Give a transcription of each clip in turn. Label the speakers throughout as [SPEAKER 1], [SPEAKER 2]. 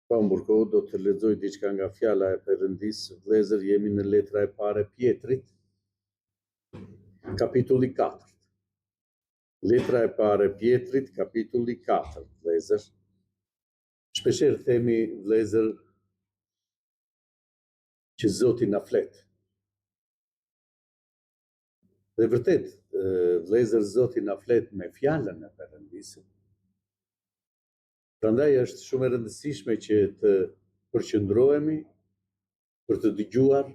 [SPEAKER 1] Pa mburko, do të lexoj diçka nga fjala e Perëndisë. Vëllezër, jemi në letra e parë e Pjetrit, kapitulli 4. Letra e parë e Pjetrit, kapitulli 4, vëllezër. Shpeshherë themi, vëllezër, që Zoti na flet. Dhe vërtet, vëllezër, Zoti na flet me fjalën e Perëndisë. Prandaj është shumë e rëndësishme që të përqendrohemi për të dëgjuar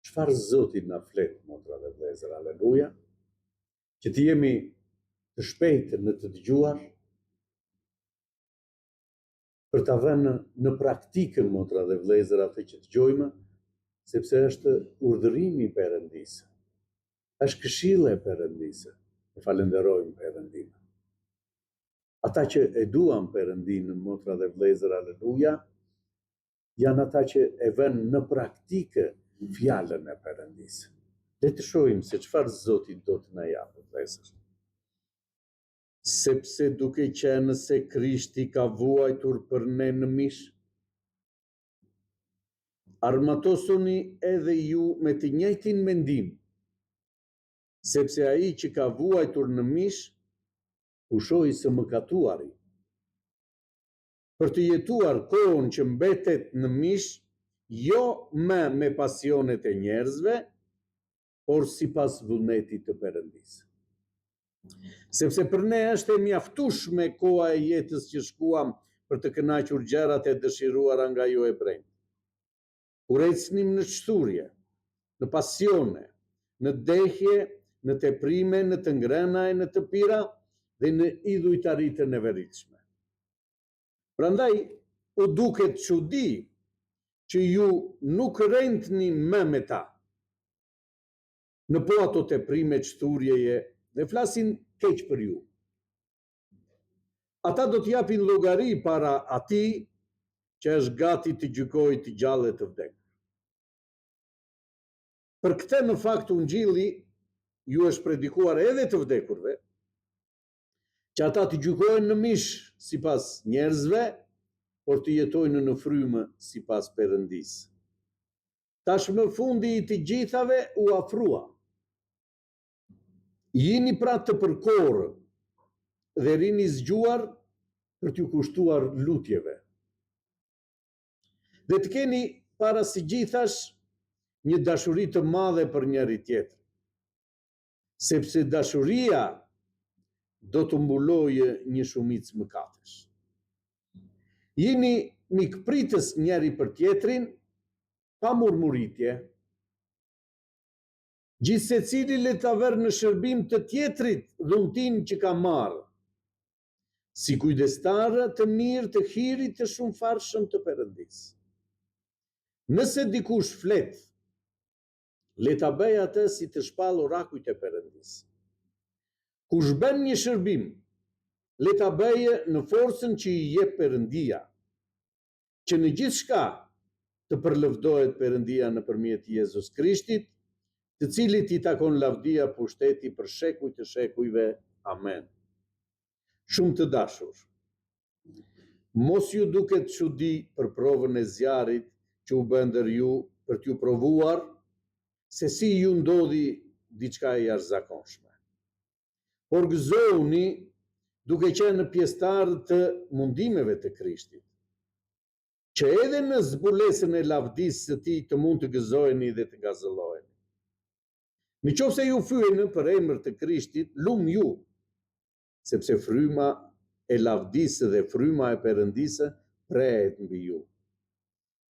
[SPEAKER 1] çfarë Zoti na flet, motra dhe vëllezër, aleluja, që të jemi të shpejtë në të dëgjuar, për ta vënë në praktikën, motra dhe vëllezër, atë që dëgjojmë, sepse është urdhërimi i Perëndisë. Është këshilla e Perëndisë. Ne falenderojmë Perëndimin. Ata që e duan Perëndinë, motra dhe vëllezër, aleluja, janë ata që e vënë në praktikë fjalën e Perëndisë. Le të shohim se çfarë Zoti do të na japë, vëllezër. Sepse duke qenë se Krishti ka vuajtur për ne në mish, armatosuni edhe ju me të njëjtin mendim, sepse ai që ka vuajtur në mish, pushoi së mëkatuari, për të jetuar kohën që mbetet në mish, jo më me pasionet e njerëzve, por sipas vullnetit të Perëndisë. Sepse për ne është e mjaftueshme koha e jetës që shkuam për të kënaqur gjërat e dëshiruara nga ju hebrejt. Kur ecnim në çthurje, në pasione, në dehje, në teprime, në të ngrëna e në të pira dhe në idhujtaritë e neveritshme. Prandaj u duket çudi që ju nuk rendni më me ta. Në po ato teprime, çthurjeje, dhe flasin keq për ju. Ata do t'japin llogari para atij që është gati të gjykojë të gjallë e të vdekur. Për këtë në fakt Ungjilli ju është predikuar edhe të vdekurve, që ata të gjykohen në mish sipas njerëzve, por të jetojnë në frymë sipas Perëndisë. Tashmë fundi i të gjithave u afrua. Jini pra të përkorë dhe rini zgjuar për t'ju kushtuar lutjeve. Dhe të keni para së gjithash një dashuri të madhe për njëri tjetrin, sepse dashuria do të mbulojë një shumicë mëkatesh. Jini mikpritës njëri për tjetrin, pa murmuritje. Gjithse cili le ta vërë në shërbim të tjetrit dhuntin që ka marrë, si kujdestarë të mirë të hirit të shumëfarshëm të Perëndisë. Nëse dikush flet, le ta bëjë atë si të shpallë orakujt e Perëndisë. Kush bën një shërbim, le ta bëjë në forcën që i jep Perëndia, që në gjithçka të përlëvdohet Perëndia nëpërmjet Jezus Krishtit, të cilit i takon lavdia pushteti për shekuj të shekujve. Amen. Shumë të dashur, mos ju duket çudi për provën e zjarrit që u bë ndër ju për t'ju provuar, se si ju ndodhi diçka e jashtëzakonshme. Por gëzohuni duke qenë pjesëtarë të mundimeve të Krishtit, që edhe në zbulesën e lavdisë së tij të mund të gëzoheni dhe të gazëlloheni. Në qoftë se ju fyeni për emër të Krishtit, lum ju, sepse fryma e lavdisë dhe fryma e Perëndisë prehet mbi ju.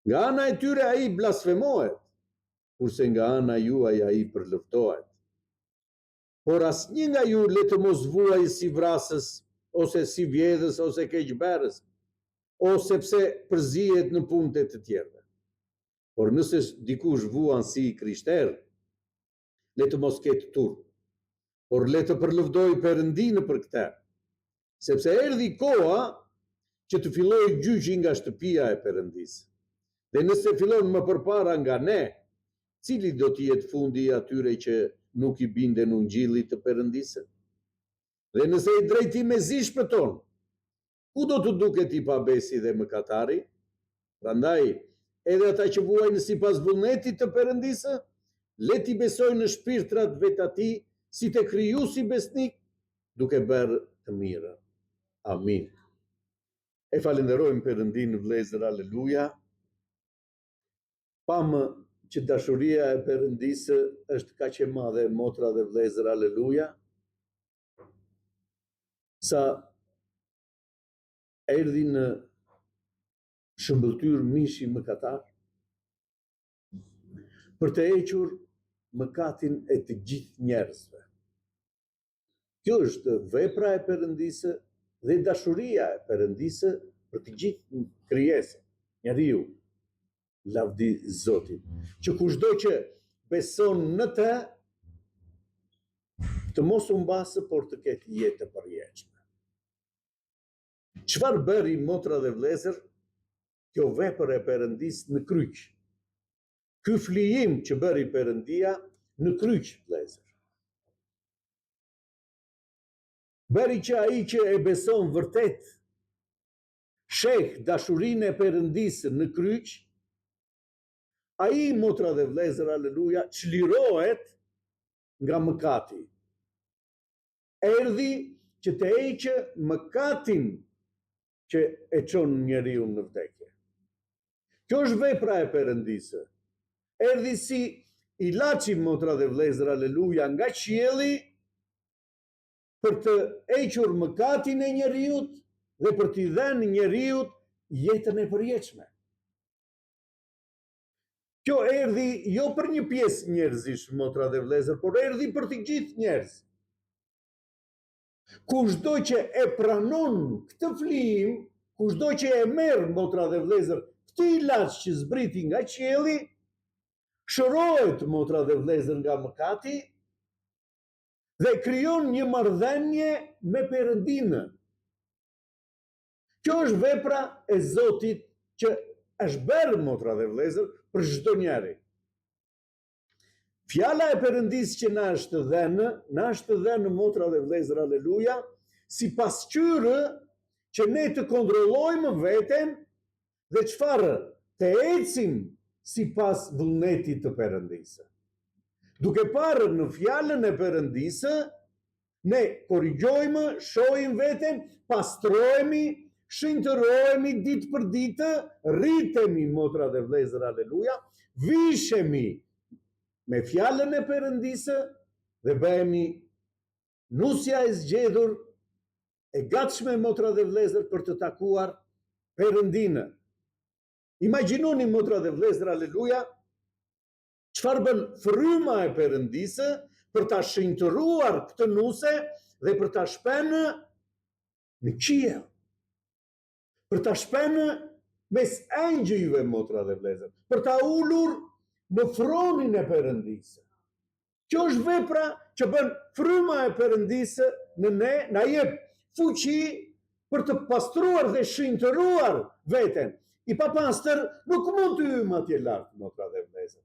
[SPEAKER 1] Nga ana e tyre ai blasfemohet, kurse nga ana juaj ai përlëvdohet. Por asnjë nga ju le të mos vuajë si vrasës, ose si vjedhës, ose keqbërës, ose pse përzihet në punët e të tjerëve. Por nëse dikush vuan si krishterë, le të mos ketë turp, por le të përlëvdojë Perëndinë për këtë, sepse erdhi koha që të fillojë gjyqi nga shtëpia e Perëndisë. Dhe nëse fillon më përpara nga ne, cili do të jetë fundi i atyre që nuk i binden Ungjillit të Perëndisë? Dhe nëse i drejti mezi shpëton, ku do të duket i pabesi dhe mëkatari? Prandaj, edhe ata që vuajnë sipas vullnetit të Perëndisë, le t'i besojnë në shpirtrat vetati si të krijuesi besnik, duke bërë të mirë. Amin. E falenderojmë Perëndin, vëllezër, aleluja. Pamë që dashuria e Perëndisë është kaq e madhe, motra dhe vëllezër, aleluja, sa erdhi në shëmbëltyr mishi mëkatar për të hequr mëkatin e të gjithë njerëzve. Kjo është vepra e Perëndisë dhe dashuria e Perëndisë për të gjithë krijesën, njeriu. Lavdi Zotit, që kushdo që beson në të, të mos u mbasë, por të ketë jetë të përjetshme. Çfarë bëri, motra dhe vëllezër, kjo vepër e Perëndisë në kryq? Ky flijim që bëri Perëndia në kryq, vëllezër. Bëri që ai që e beson vërtet, sheh dashurinë e Perëndisë në kryq, ai, motra dhe vëllezër, aleluja, çlirohet nga mëkati. Erdhi që të heqë mëkatin që e çon njeriu në vdekje. Kjo është vepra e Perëndisë. Erdhi si ilaçi, motra dhe vëllezër, aleluja, nga qielli për të hequr mëkatin e njeriu dhe për t'i dhënë njeriu jetën e përjetshme. Kjo erdhi jo për një pjesë njerëzish, motra dhe vëllezër, por erdhi për të gjithë njerëz. Kushdo që e pranon këtë flijim, kushdo që e merr, motra dhe vëllezër, këtë ilaç që zbriti nga qielli, shërohet, motra dhe vëllezër, nga mëkati dhe krijon një marrëdhënie me Perëndinë. Kjo është vepra e Zotit që është bërë, motra dhe vëllezër, për çdo njeri. Fjala e Perëndisë që na është dhënë, motra dhe vëllezër, aleluja, si pasqyrë që ne të kontrollojmë veten dhe çfarë? Të ecim sipas vullnetit të Perëndisë. Duke parë në fjalën e Perëndisë, ne korrigjojmë, shohim veten, pastrohemi, shinjtërohemi ditë për ditë, rritemi, motra dhe vëllezër, aleluja, vishemi me fjalën e Perëndisë dhe bëhemi nusja e zgjedhur e gatshme, motra dhe vëllezër, për të takuar Perëndinë. Imagjinoni, motra dhe vëllezër, aleluja, çfarë bën fryma e Perëndisë për ta shinjtëruar këtë nuse dhe për ta shpenë në qiell, për ta shpenë mes engjëjve, motra dhe vëllezër, për ta ulur në fronin e Perëndisë. Kjo është vepra që bën fryma e Perëndisë në ne, na jep fuqi për të pastruar dhe shinjtëruar veten. I papastër nuk mund të hyjë atje lart, motra dhe vëllezër.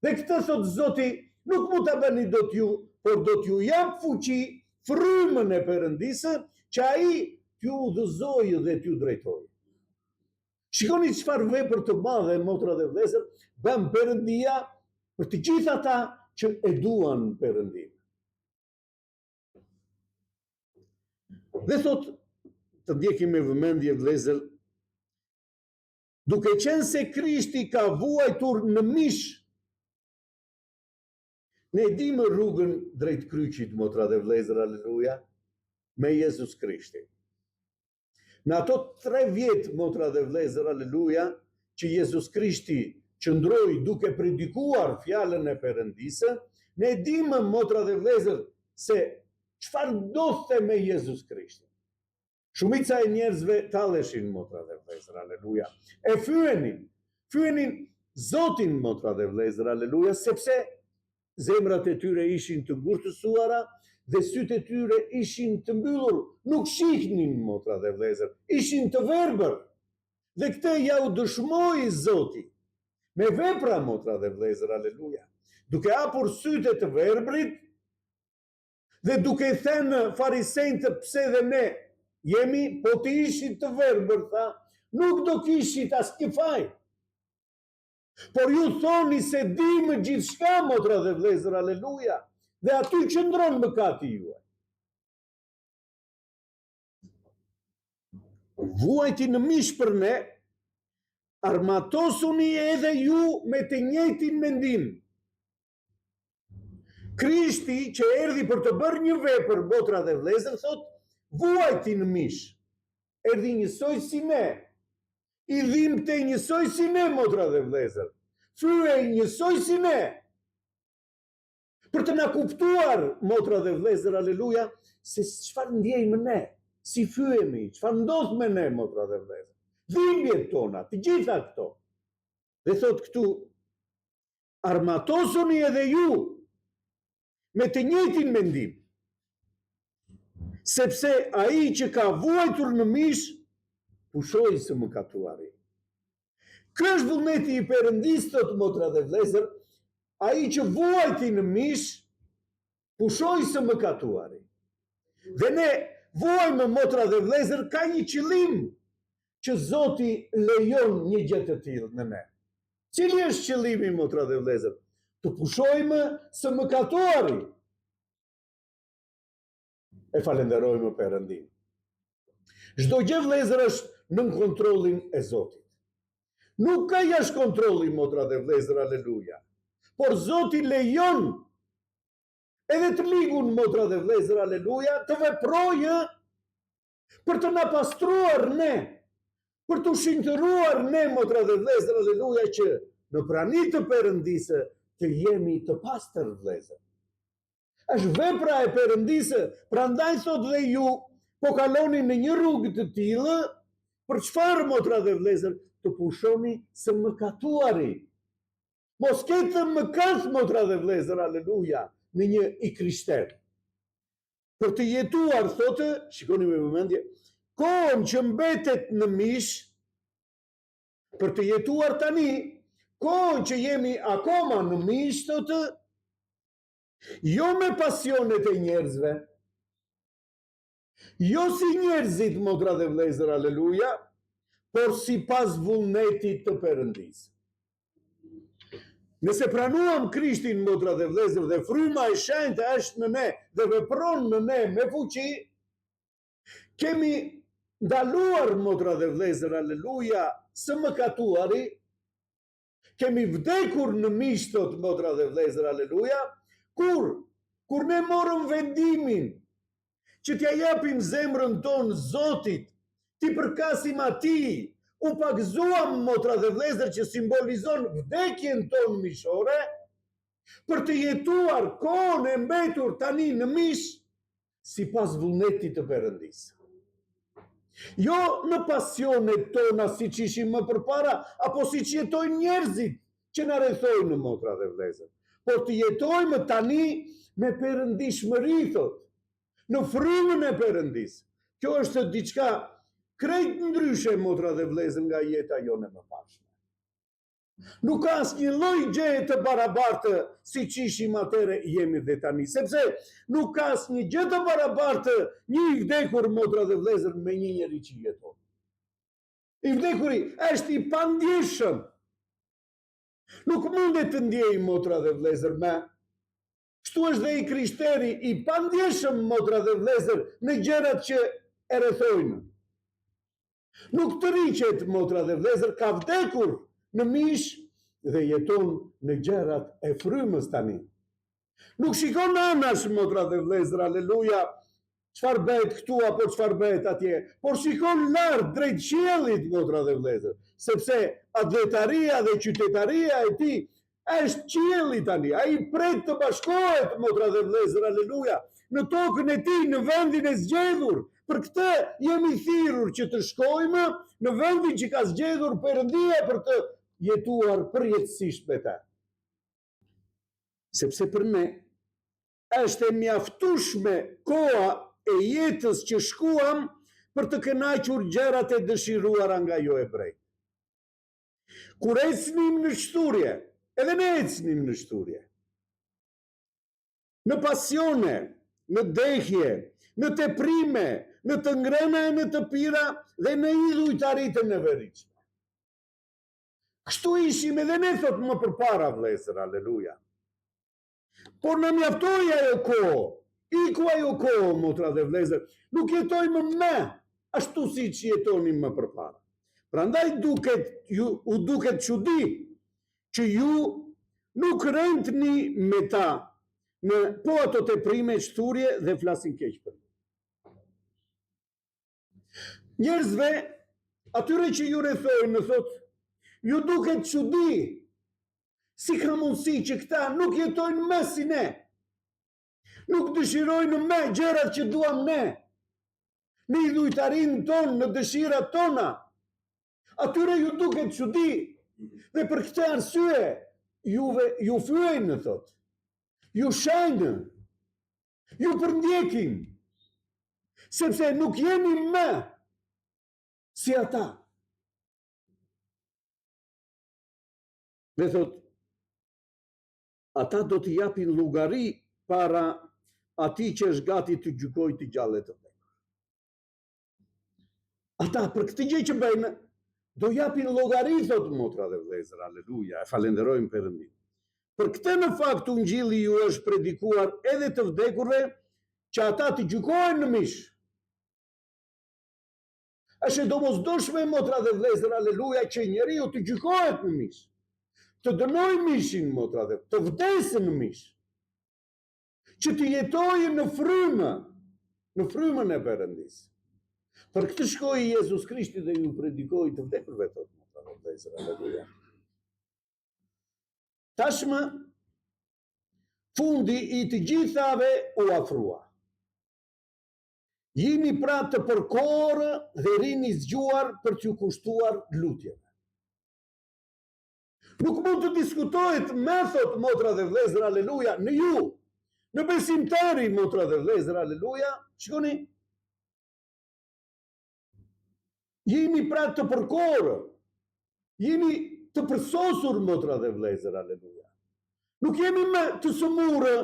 [SPEAKER 1] Dhe këtë thot Zoti, nuk mund ta bëni dot ju, por do t'ju jap fuqi, frymën e Perëndisë, që ai t'ju udhëzojë dhe t'ju drejtojë. Shikoni çfarë vepër të madhe, motra dhe vëllezër, bën Perëndia për të gjithë ata që e duan Perëndinë. Dhe thot, të ndjekim me vëmendje, vëllezër, duke qenë se Krishti ka vuajtur në mish, ne dimë rrugën drejt kryqit, motra dhe vëllezër, aleluja, me Jezus Krishtin. Në ato 3 vjet, motra dhe vëllezër, aleluja, që Jezus Krishti qëndroi duke predikuar fjalën e Perëndisë, ne dimë, motra dhe vëllezër, se çfarë ndodhte me Jezus Krishtin. Shumica e njerëzve talleshin, motra dhe vëllezër, aleluja. E fyenin Zotin, motra dhe vëllezër, aleluja, sepse zemrat e tyre ishin të ngurtësuara dhe sytë e tyre ishin të mbyllur, nuk shihnin, motra dhe vëllezër, ishin të verbër. Dhe këtë ja u dëshmoi Zoti me vepra, motra dhe vëllezër, aleluja, duke hapur sytë të verbrit dhe duke thënë farisejtë, pse dhe ne jemi, po të ishit të verbër, tha, nuk do kishit asnjë faj. Por ju thoni se dimë gjithçka, motra dhe vëllezër, aleluja, dhe aty qëndron mëkati juaj. Vuajti në mish për ne, armatosuni edhe ju me të njëjtin mendim. Krishti që erdhi për të bërë një vepër, motra dhe vëllezër, thot, vuajti në mish. Erdhi njësoj si ne. I dhimbte njësoj si ne, motra dhe vëllezër. Fyej njësoj si ne. Për të na kuptuar, motra dhe vëllezër, aleluja, se çfarë ndjejmë ne, si fyemi, çfarë ndodh me ne, motra dhe vëllezër. Dhimbjet tona, të gjitha këto. Dhe thot këtu, armatosuni edhe ju me të njëjtin mendim. Sepse ai që ka vuajtur në mish, pushoi së mëkatuari. Ky është vullneti i Perëndis, thot motra dhe vëllezër, ai që vuajti në mish, pushoi së mëkatuari. Dhe ne vuajmë, motra dhe vëllezër, ka një qëllim që Zoti lejon një gjë të tillë në ne. Cili është qëllimi, motra dhe vëllezër? Të pushojmë së mëkatuari. E falenderojmë Perëndin. Çdo gjë, vëllezër, është nën kontrollin e Zotit. Nuk ka jashtë kontrolli, motra dhe vëllezër, aleluja. Por Zoti lejon edhe të ligun, motra dhe vëllezër, aleluja, të veprojë për të na pastruar ne, për të shinjtëruar ne, motra dhe vëllezër, aleluja, që në prani të Perëndisë të jemi të pastër, vëllezër. Është vepra e Perëndisë, prandaj thot dhe ju po kaloni në një rrugë të tillë, për çfarë, motra dhe vëllezër? Të pushoni së mëkatuari. Mos ketë mëkat, motra dhe vëllezër, aleluja, në një i krishter. Për të jetuar, thotë, shikoni me vëmendje, kohën që mbetet në mish, për të jetuar tani, kohën që jemi akoma në mish, thotë, jo me pasionet e njerëzve, jo si njerëzit, motra dhe vëllezër, aleluja, por si pas vullnetit të Perëndisë. Nëse pranuam Krishtin, motra dhe vëllezër, dhe fryma e shenjtë është në ne dhe vepron në ne me fuqi, kemi ndaluar, motra dhe vëllezër, aleluja, së mëkatuari, kemi vdekur në mish, thot motra dhe vëllezër, aleluja, kur ne morëm vendimin që t'ja japim zemrën tonë Zotit, ti përkasim atij, u pagzuam, motra dhe vëllezër, që simbolizon vdekjen tonë mishore, për të jetuar kohën e mbetur tani në mish, sipas vullnetit të Perëndisë. Jo në pasionet tona siç ishim më përpara, apo siç jetojnë njerëzit që na rrethojnë, motra dhe vëllezër, por të jetojmë tani me perëndishmëri, thot, në frymën e Perëndisë. Kjo është diçka krejt ndryshe, motra dhe vëllezër, nga jeta jone më pashme. Nuk ka asnjë lloj gjëje të barabartë siç ishim atëherë jemi dhe tani, sepse nuk ka asnjë gjë të barabartë një i vdekur, motra dhe vëllezër, me një njeri që jeton. I vdekuri është i pandjeshëm. Nuk mundet të ndjejë, motra dhe vëllezër, me. Kështu është dhe i krishteri i pandjeshëm, motra dhe vëllezër, në gjërat që e rrethojnë. Nuk të riqet, motra dhe vëllezër, ka vdekur në mish dhe jeton në gjërat e frymës tani. Nuk shikon anash, motra dhe vëllezër, aleluja, çfarë bëhet këtu apo çfarë bëhet atje, por shikon lart drejt qiellit, motra dhe vëllezër, sepse adletaria dhe qytetaria e tij është qielli tani. Ai pret të bashkohet, motra dhe vëllezër, aleluja, në tokën e tij, në vendin e zgjedhur. Për këtë jemi thirrur që të shkojmë në vendin që ka zgjedhur Perëndia për të jetuar përjetësisht me ta. Sepse për ne është e mjaftueshme koha e jetës që shkuam për të kënaqur gjërat e dëshiruara nga jo hebrej. Kur ecnim në shturje, edhe ne ecnim në shturje, në pasione, në dehje, në teprime, në të ngrëna e në të pira dhe në idhujtaritën e veriqme. Kështu ishim edhe ne, thot më përpara, vlezër, aleluja. Por në mjaftoj ajo kohë, iku ajo kohë, motra dhe vlezër, nuk jetojmë me, ashtu si që jetonim më përpara. Prandaj u duket çudi që ju nuk rëndni me ta në po ato teprime shturje dhe flasin keq për. Njerëzve, atyre që ju rrethojnë, thot, ju duket çudi, si ka mundësi që këta nuk jetojnë me si ne, nuk dëshirojnë me gjërat që duam ne, në idhujtarinë tonë, në dëshirat tona. Atyre ju duket çudi, dhe për këtë arsye ju fyejnë, thot, ju shajnë, ju përndjekin, sepse nuk jeni me si ata. Dhe thot, ata do t'i japin llogari para atij që është gati të gjykojë të gjallë të vdekur. Ata për këtë gjë që bëjnë, do japin llogari, thot motra dhe vëllezër, aleluja, e falenderojmë Perëndin. Për këtë në fakt ungjilli ju është predikuar edhe të vdekurve, që ata të gjykohen në mish. Është e domosdoshme, motra dhe vëllezër, aleluja, që njeriu të gjykohet në mish, të dënojë mishin, motra dhe, të vdesë në mish, që të jetojë në frymën e Perëndisë. Për këtë shkoi Jezus Krishti dhe ju predikoi të vdekurve, thot motra dhe vëllezër, aleluja. Tashmë, fundi i të gjithave u afrua. Jini pra të përkohër dhe rini zgjuar për t'ju kushtuar lutjeve. Nuk mund të diskutohet me, thot motra dhe vëllezër, aleluja, në ju, në besimtari, motra dhe vëllezër, aleluja, shikoni, jeni pra të përkohër, jeni të përsosur, motra dhe vëllezër, aleluja. Nuk jemi me të sëmurë,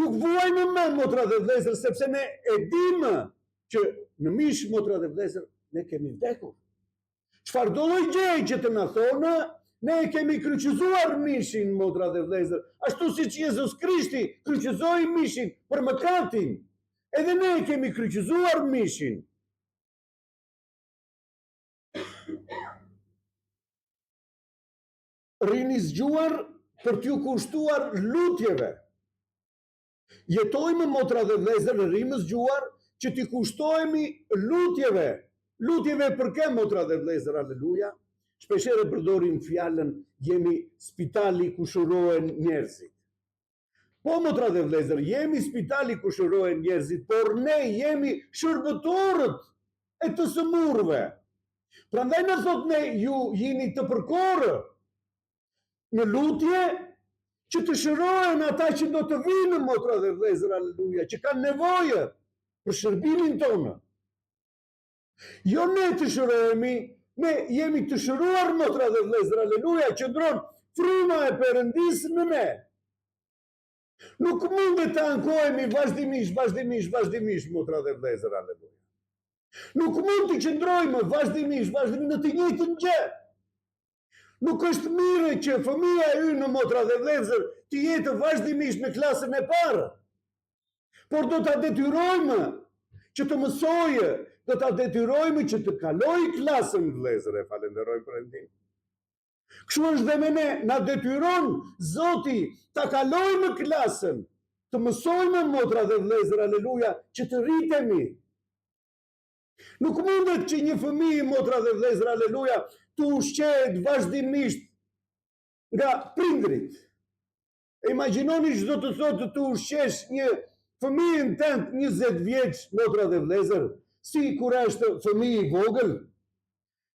[SPEAKER 1] nuk vuajmë me, motra dhe vëllezër, sepse ne e dimë që në mish, motra dhe vëllezër, ne kemi vdekur. Çfarë do lloj gjëje që të na thonë, ne e kemi kryqëzuar mishin, motra dhe vëllezër, ashtu siç Jezus Krishti kryqëzoi mishin për mëkatin, edhe ne e kemi kryqëzuar mishin. Rini zgjuar për t'ju kushtuar lutjeve. Jetojmë, motra dhe vëllezër, rrimë zgjuar që t'i kushtohemi lutjeve. Lutjeve për kë, motra dhe vëllezër, aleluja? Shpeshherë përdorim fjalën jemi spitali ku shurohen njerëzit. Po, motra dhe vëllezër, jemi spitali ku shurohen njerëzit, por ne jemi shërbëtorët e të sëmurëve. Prandaj në thot ne ju jeni të përkohër në lutje që të shërohen ata që do të vinë, motra dhe vëllezër, aleluja, që kanë nevojë për shërbimin tonë. Jo ne të shërohemi, ne jemi të shëruar, motra dhe vëllezër, aleluja, që ndron fryma e Perëndisë në ne. Nuk mundet të ankohemi vazhdimisht, motra dhe vëllezër, aleluja. Nuk mund të qëndrojmë vazhdimisht në të njëjtën gjë. Nuk është mirë që fëmia e ynë, motra dhe vëllezër, të jetë vazhdimisht në klasën e parë. Por do ta detyrojmë që të mësojë, do ta detyrojmë që të kalojë klasën, vëllezër, e falenderoj Perëndin. Kështu është dhe me ne, na detyron Zoti ta kalojmë klasën, të mësojmë, motra dhe vëllezër, aleluja, që të rritemi. Nuk mundet që një fëmijë, motra dhe vëllezër, aleluja, të ushqehet vazhdimisht nga prindrit. E imagjinoni çdo të thotë të ushqesh një fëmijën tënd 20 vjeç, motra dhe vëllezër, si kur është fëmijë i vogël.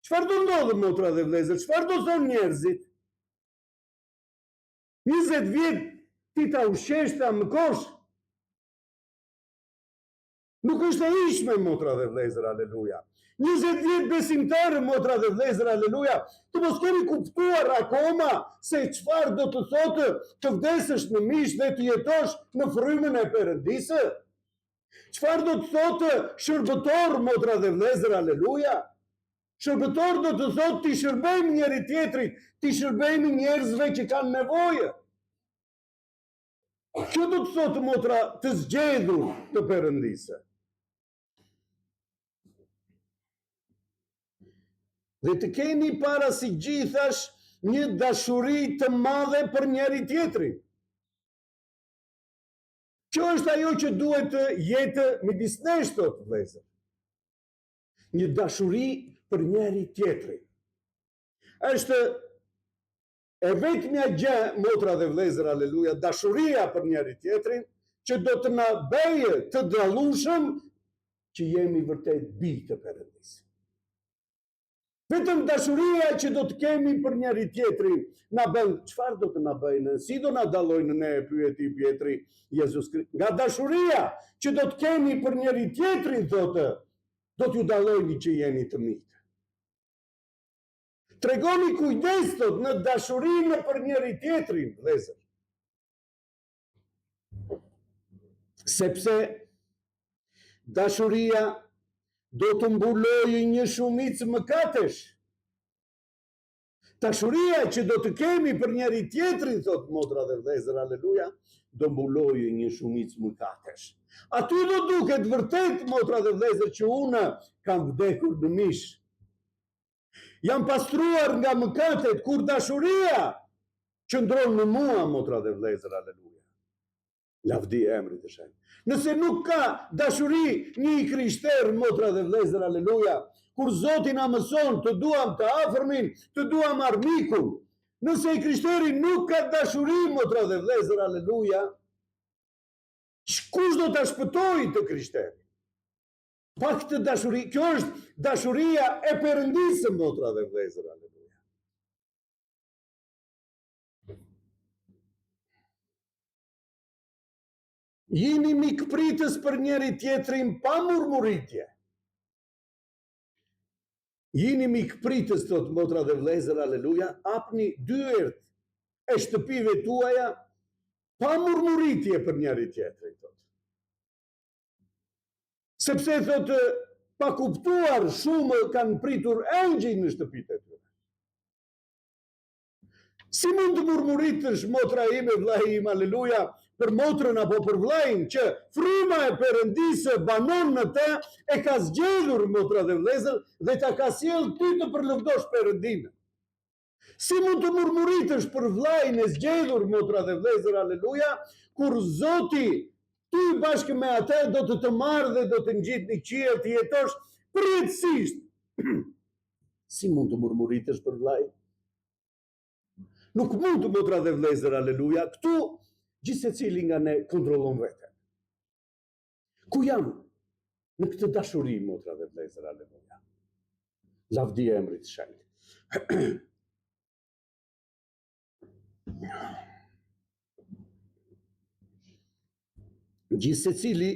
[SPEAKER 1] Çfarë do ndodhë, motra dhe vëllezër? Çfarë do thonë njerëzit? 20 vjet ti ta ushqesh, ta mëkosh. Nuk është e ishme, motra dhe vëllezër, aleluja. 20 vjet besimtarë, motra dhe vëllezër, aleluja, të mos kemi kuptuar akoma se çfarë do të thotë të vdesësh në mish dhe të jetosh në frymën e Perëndisë. Çfarë do të thotë shërbëtor, motra dhe vëllezër, aleluja? Shërbëtor do të thotë ti shërbejmë njëri tjetrit, ti shërbejmë njerëzve që kanë nevojë. Kjo do të thotë, motra, të zgjedhur të Perëndisë. Dhe të keni para si gjithash një dashuri të madhe për njëri tjetrin. Kjo është ajo që duhet të jetë midis nesh, thotë vëllezër. Një dashuri për njëri tjetrin. Është e vetmja gjë, motra dhe vëllezër, aleluja, dashuria për njëri tjetrin, që do të na bëjë të dallueshëm që jemi vërtet bijë të Perëndisë. Vetëm dashuria që do të kemi për njëri tjetrin na bën, çfarë do të na bëjnë? Si do na dallojnë ne, pyeti Pietri Jezus Krisht. Nga dashuria që do të kemi për njëri tjetrin, thotë, do t'ju dallojnë që jeni të mitë. Tregoni kujdes, thotë, në dashurinë për njëri tjetrin, vëllezër. Sepse dashuria do të mbulojë një shumicë mëkatesh. Dashuria që do të kemi për njëri tjetrin, thotë motra dhe vëllezër, aleluja, do mbulojë një shumicë mëkatesh. Aty do duket vërtet, motra dhe vëllezër, që unë kam vdekur në mish. Jam pastruar nga mëkatet, kur dashuria qëndron në mua, motra dhe vëllezër, aleluja. Lavdi emrit të Shenjtë. Nëse nuk ka dashuri një i krishter, motra dhe vëllezër, aleluja, kur Zoti na mëson të duam të afërmin, të duam armikun, nëse i krishteri nuk ka dashuri, motra dhe vëllezër, aleluja, kush do ta shpëtojë të krishterin? Pak të dashuri, kjo është dashuria e Perëndisë, motra dhe vëllezër, aleluja. Jini mikpritës për njëri tjetrin pa murmuritje. Jini mikpritës, thotë motra dhe vëllezër, aleluja, hapni dyert e shtëpive tuaja pa murmuritje për njëri tjetrin, thotë. Sepse, thotë, pa kuptuar shumë kanë pritur engjëj në shtëpitë e tyre. Si mund të murmuritësh, motra ime, vllai im, aleluja, për motrën apo për vllajin që fryma e Perëndisë banon në të, e ka zgjedhur, motra dhe vëllezër, dhe ta ka sjellë ty të përlëvdosh Perëndimin. Si mund të murmuritësh për vllajin e zgjedhur, motra dhe vëllezër, aleluja, kur Zoti ty bashkë me atë do të marrë dhe do të ngjit në qiell të jetosh përjetësisht. Si mund të murmuritësh për vllajin? Nuk mund të, motra dhe vëllezër, aleluja, këtu gjithse cili nga ne kontrollon veten. Ku jam? Në këtë dashuri, motra dhe vëllezër, aleluja. Lavdi emrit të Shenjtë. Gjithse cili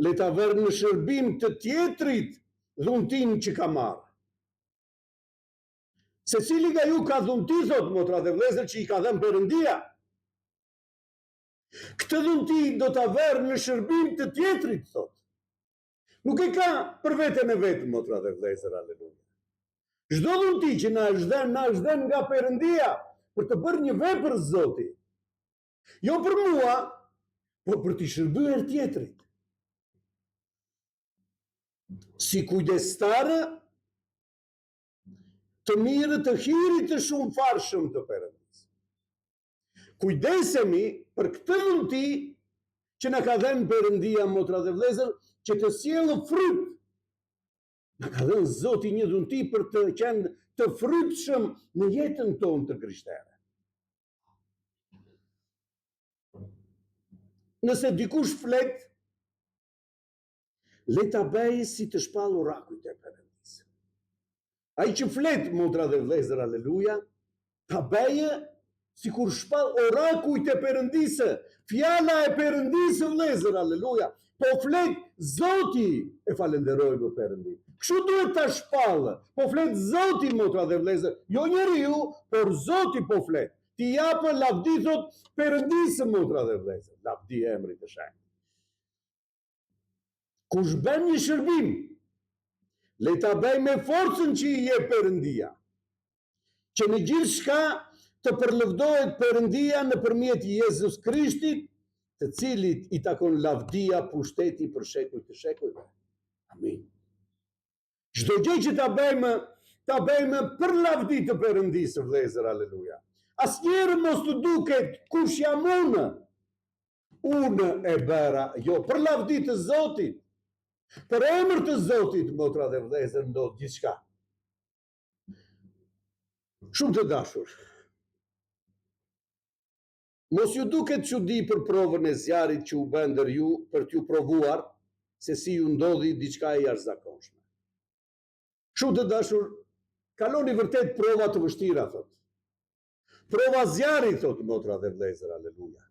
[SPEAKER 1] le ta vërë në shërbim të tjetrit dhuntin që ka marrë. Se cili nga ju ka dhunti, thot motra dhe vëllezër, që i ka dhënë Perëndia. Këtë dhunti do ta vërë në shërbim të tjetrit, thot. Nuk e ka për veten e vetë, motra dhe vëllezër, aleluja. Çdo dhunti që na është dhënë nga Perëndia për të bërë një vepër Zoti. Jo për mua, por për t'i shërbyer tjetrit. Si kujdestarë të mirë të hirit të shumë farshëm të Perëndisë. Kujdesemi për këtë dhunti që na ka dhënë Perëndia, motra dhe vëllezër, që të sjellë fryt. Na ka dhënë Zoti një dhunti për të qenë të frytshëm në jetën tonë të krishtere. Nëse dikush flet, le ta bëjë si të shpallur rakujt e Perëndisë. Ai që flet, motra dhe vëllezër, aleluja, ta bëjë sikur shpall orakujt e Perëndisë, fjala e Perëndisë, vëllezër, aleluja. Po flet Zoti, e falenderojmë Perëndin. Kështu duhet ta shpallë. Po flet Zoti, motra dhe vëllezër, jo njeriu, por Zoti po flet. Ti japë lavdi, thot Perëndisë, motra dhe vëllezër. Lavdi emrit të Shenjtë. Kush bën një shërbim, le ta bëj me forcën që i jep Perëndia, që në gjithë shka të përlëvdohet Perëndia nëpërmjet Jezus Krishtit, të cilit i takon lavdia, pushteti për shekuj të shekujve. Amin. Çdo gjë që ta bëjmë për lavdi të Perëndisë, vëllezër, aleluja. Asnjëherë mos të duket kush jam unë e bëra, jo, për lavdi të Zotit, për emër të Zotit, motra dhe vëllezër, ndodh gjithçka. Shumë të dashur, mos ju duket çudi për provën e zjarit që u bën ndër ju për t'ju provuar se si ju ndodhi diçka e jashtëzakonshme. Shumë të dashur, kaloni vërtet prova të vështira, thot. Prova zjarit, thot motra dhe vëllezër, aleluja.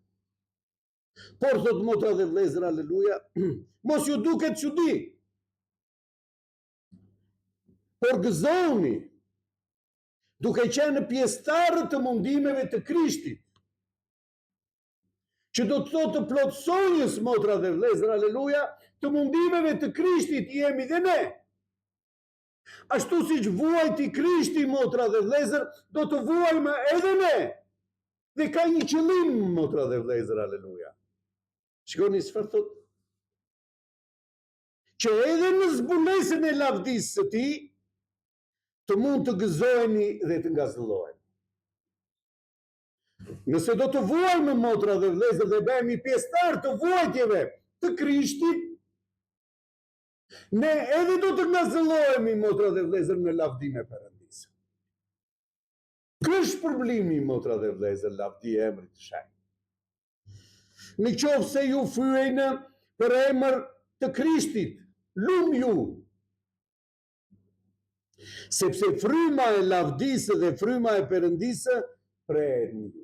[SPEAKER 1] Por, thot motra dhe vëllezër, aleluja, mos ju duket çudi. Por gëzoni, duke qenë pjesëtarë të mundimeve të Krishtit, që do të thotë të plotësojës, motra dhe vëllezër, aleluja, të mundimeve të Krishtit jemi dhe ne. Ashtu si që vuajti Krishti, motra dhe vëllezër, do të vuajmë edhe ne. Dhe ka një qëllim, motra dhe vëllezër, aleluja. Shikoni çfarë thotë? Që edhe në zbulesën e lavdisë së tij, të mund të gëzoheni dhe të ngazëlloheni. Nëse do të vuajmë, motra dhe vëllezër, dhe bëhemi pjesëtar të vuajtjeve të Krishtit, ne edhe do të ngazëllohemi, motra dhe vëllezër, në lavdinë e Perëndisë. Ky është problemi, motra dhe vëllezër, lavdi e emrit të shenjtë. Në qoftë se ju fyejnë për emër të Krishtit, lum ju. Sepse fryma e lavdisë dhe fryma e Perëndisë prehet në ju.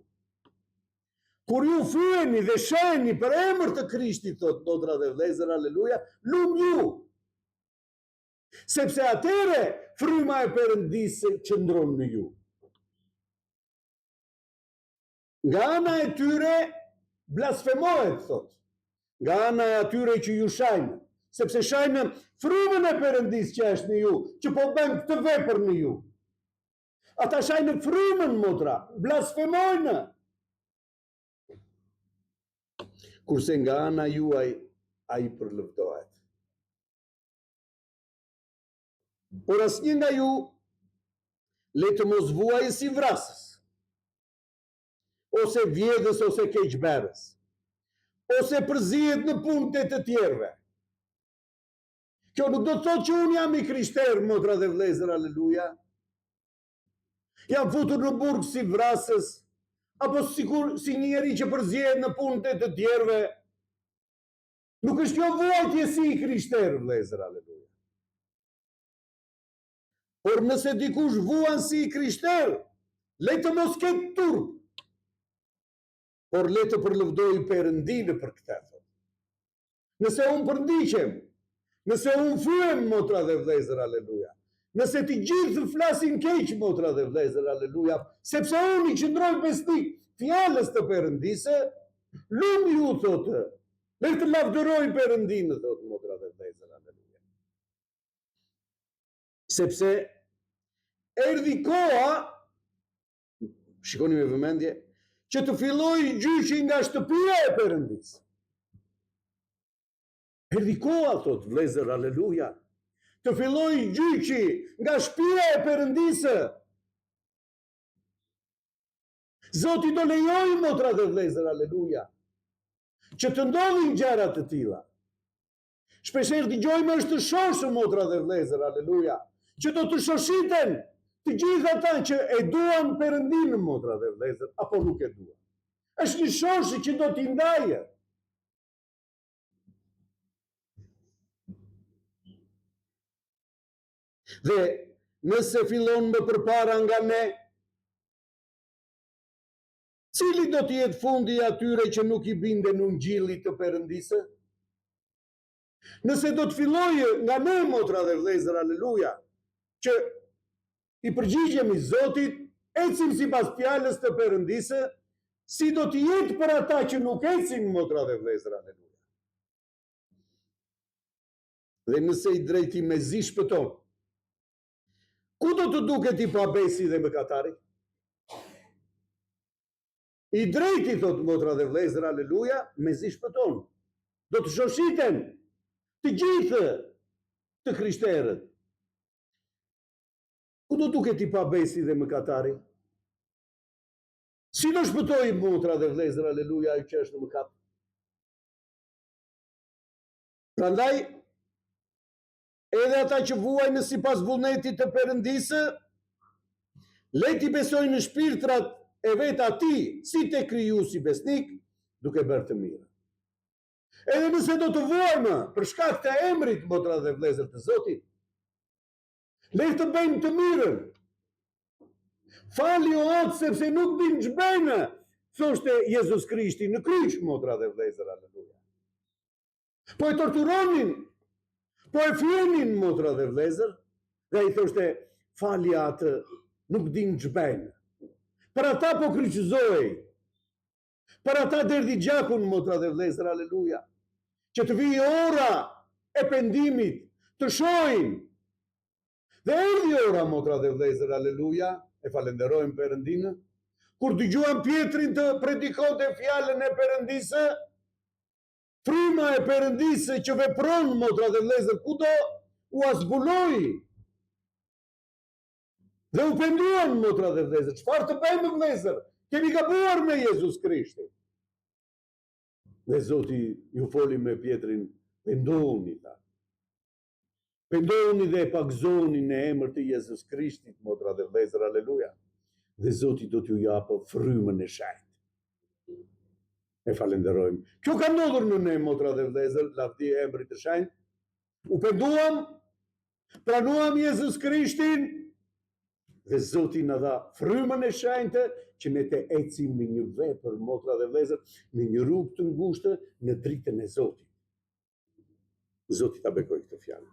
[SPEAKER 1] Kur ju fyeni dhe sheheni për emër të Krishtit, thot motra dhe vëllezër, aleluja, lum ju. Sepse atëre fryma e Perëndisë qëndron në ju. Nga ana e tyre blasfemohet, thot. Nga ana e atyre që ju shajnë, sepse shajnë frymën e Perëndisë që është në ju, që po bën këtë vepër në ju. Ata shajnë frymën, motra, blasfemojnë. Kurse nga ana juaj ai përlëvdohet. Por asnjë nga ju le të mos vuajë si vrasës, ose vjedhës, ose keqberës, ose përzihet në punët e të tjerëve. Kjo nuk do të thotë që unë jam i krishterë, motra dhe vëllezër, aleluja. Jam futur në burg si vrasës, apo si njeri që përzihet në punët e të tjerëve. Nuk është kjo vuajtje si i krishterë, vëllezër, aleluja. Por nëse dikush vuan si i krishterë, le të mos ketë turp, por le të përlëvdoj Perëndinë për këtë. Nëse unë përndiqem, nëse unë fyem, motra dhe vëllezër, aleluja, nëse të gjithë flasin keq, motra dhe vëllezër, aleluja, sepse unë i qëndroj besnik fjalës të Perëndisë, lum ju, thotë, le të lavdëroj Perëndinë, thotë motra dhe vëllezër, aleluja. Sepse erdhi koha, shikoni me vëmendje, që të filloj gjyqi nga shtëpia e Perëndisë. Erdhi koha, thot vëllezër, aleluja, të filloj gjyqi nga shtëpia e Perëndisë. Zoti do lejojë, motra dhe vëllezër, aleluja, që të ndodhin gjëra të tilla. Shpeshherë dëgjojmë është të shoshë, motra dhe vëllezër, aleluja, që do të shoshiten të gjithë ata që e duan Perëndinë, motra dhe vëllezër, apo nuk e duan. Është një shoshë që do t'i ndajë. Dhe nëse fillon më përpara nga ne, cili do të jetë fundi i atyre që nuk i binden ungjillit të Perëndisë? Nëse do të fillojë nga ne, motra dhe vëllezër, aleluja, që i përgjigjemi Zotit, ecim sipas fjalës të Perëndisë, si do të jetë për ata që nuk ecin, motra dhe vëllezër, aleluja. Dhe nëse i drejti me zi shpëton, ku do të duket i pabesi dhe mëkatari? I drejti, thot motra dhe vlezër, aleluja, me zi shpëton. Do të shoshiten të gjithë të krishterët. Ku do duket i pabesi dhe mëkatari? Si do shpëtoj motra dhe vlezër, aleluja, ai që është në mëkat? Prandaj, edhe ata që vuajnë sipas vullnetit të Perëndisë, leti besojnë në shpirtrat e vetë ati, si te krijuesi besnik, duke bërë të mirë. Edhe nëse do të vuajmë për shkak të emrit, motra dhe vlezër të Zotit, le të bëjmë të mirën. Fali o atë sepse nuk din ç'bëjnë, thoshte Jezus Krishti në kryq, motra dhe vlezër, aleluja. Po e torturonin, po e fjenin, motra dhe vlezër, dhe i thoshte fali atë nuk din ç'bëjnë. Për ata po kryqëzoj, për ata derdhi gjakun, motra dhe vlezër, aleluja, që të vijë ora e pendimit, të shohin. Dhe erdhi ora, motra dhe vlezër, aleluja, e falenderojmë Perëndinë, kur dëgjuan Pjetrin të predikonte fjalën e Perëndisë, fryma e Perëndisë që vepron, motra dhe vlezër, kudo u azbuloi. Dhe u penduan, motra dhe vlezër. Çfarë të bëjmë, vlezër? Kemi gabuar me Jezus Krishtin. Dhe Zoti ju foli me Pjetrin, pendohuni, tha. Pendohuni dhe pagzoni në emër të Jezus Krishtit, motra dhe vlezër, aleluja. Dhe Zoti do t'ju japë frymën e shenjtë. E falenderojmë. Kjo ka ndodhur në ne, motra dhe vlezër, lavdi e emrit të shenjtë. U penduam, pranuam Jezus Krishtin, dhe Zoti na dha frymën e shenjtë që ne të ecim në një vepër, motra dhe vlezër, në një rrugë të ngushtë në dritën e Zotit. Zoti ta bekojë këtë fjalë.